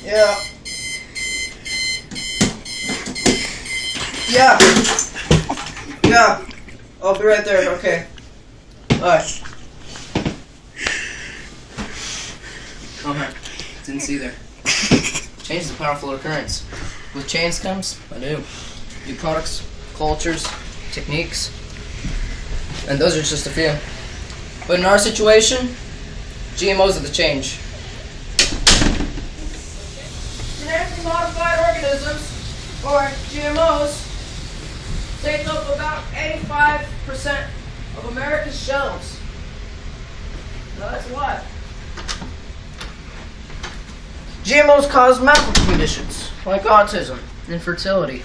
Yeah. Yeah. Yeah. I'll be right there. Okay. Alright. Okay. Didn't see there. Change is a powerful occurrence. With change comes new products, cultures, techniques, and those are just a few. But in our situation, GMOs are the change. Genetically modified organisms, or GMOs, take up about 85% of America's shelves. Now that's a lot. GMOs cause medical conditions like autism, infertility,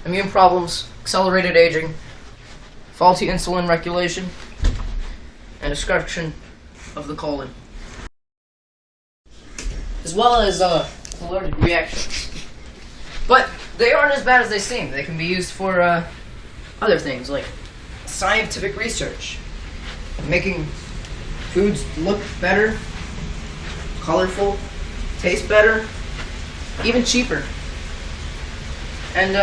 immune problems, accelerated aging, faulty insulin regulation, and destruction of the colon, as well as allergic reactions. But they aren't as bad as they seem. They can be used for other things like scientific research, making foods look better, colorful, taste better, even cheaper. And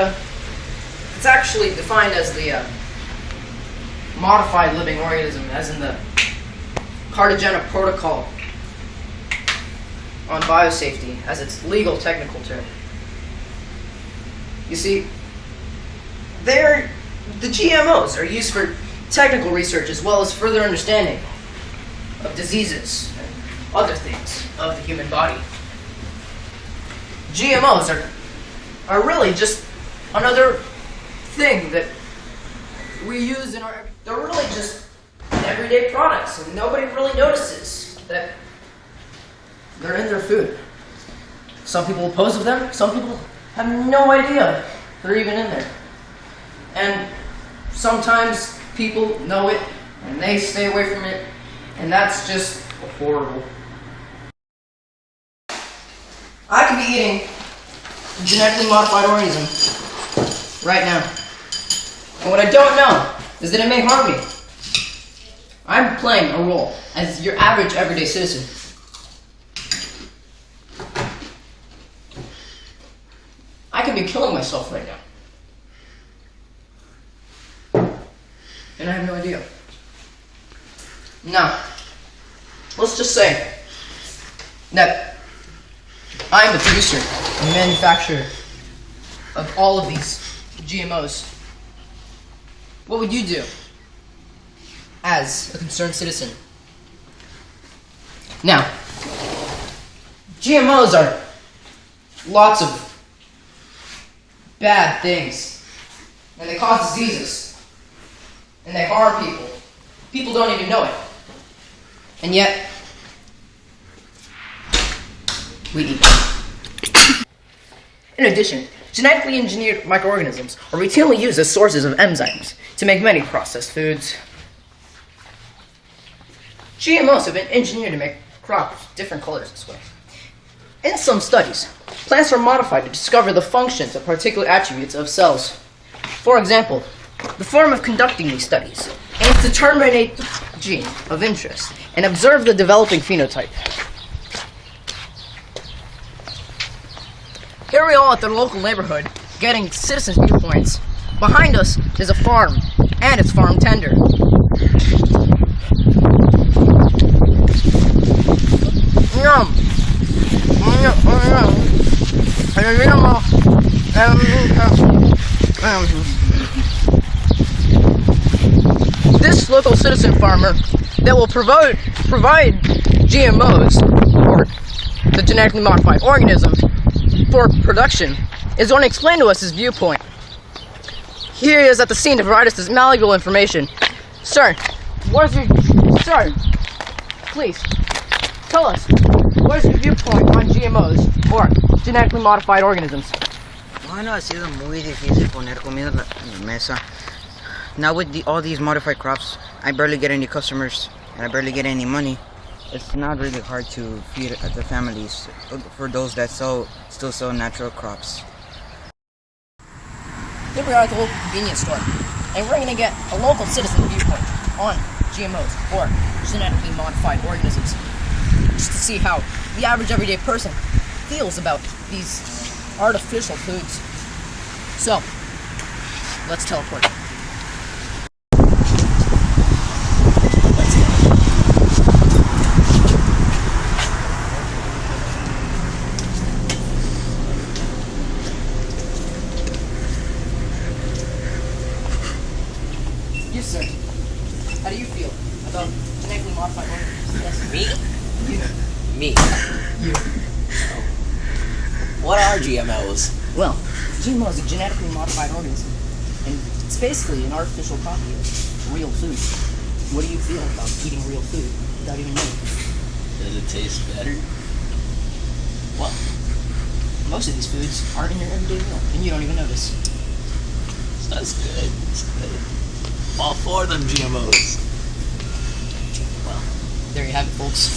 it's actually defined as the modified living organism, as in the Cartagena Protocol on biosafety, as its legal technical term. You see, the GMOs are used for technical research as well as further understanding of diseases and other things of the human body. GMOs are really just another thing that we use in our... They're really just everyday products, and nobody really notices that they're in their food. Some people oppose of them, some people have no idea they're even in there. And sometimes people know it, and they stay away from it, and that's just horrible. I could be eating a genetically modified organism right now. And what I don't know is that it may harm me. I'm playing a role as your average everyday citizen. I could be killing myself right now. And I have no idea. Now, let's just say that I'm the producer and manufacturer of all of these GMOs. What would you do as a concerned citizen? Now, GMOs are lots of bad things, and they cause diseases, and they harm people. People don't even know it. And yet, we eat them. In addition, genetically engineered microorganisms are routinely used as sources of enzymes to make many processed foods. GMOs have been engineered to make crops different colors this way. In some studies, plants are modified to discover the functions and particular attributes of cells. For example, the form of conducting these studies aims to terminate the gene of interest and observe the developing phenotype. Here we are at the local neighborhood, getting citizens' viewpoints. Behind us is a farm, and its farm tender. Yum! This local citizen farmer that will provide GMOs, or the genetically modified organism, for production is going to explain to us his viewpoint. Here he is at the scene to provide us this malleable information. Sir, sir, please, tell us, what is your viewpoint on GMOs, or genetically modified organisms? Bueno, ha sido muy difícil poner comida en la mesa. Now with all these modified crops, I barely get any customers, and I barely get any money. It's not really hard to feed the families for those that still sell natural crops. Here we are at the local convenience store, and we're going to get a local citizen viewpoint on GMOs, or genetically modified organisms, just to see how the average everyday person feels about these artificial foods. So, let's teleport. You, sir. How do you feel about genetically modified organisms? Yes. Me? You. Me. You. What are GMOs? Well, Gmo'S is a genetically modified organism, and it's basically an artificial copy of real food. What do you feel about eating real food without even knowing? Does it taste better? Well, most of these foods aren't in your everyday meal, and you don't even notice. That's good. That's good. All four of them GMOs. Well, there you have it, folks.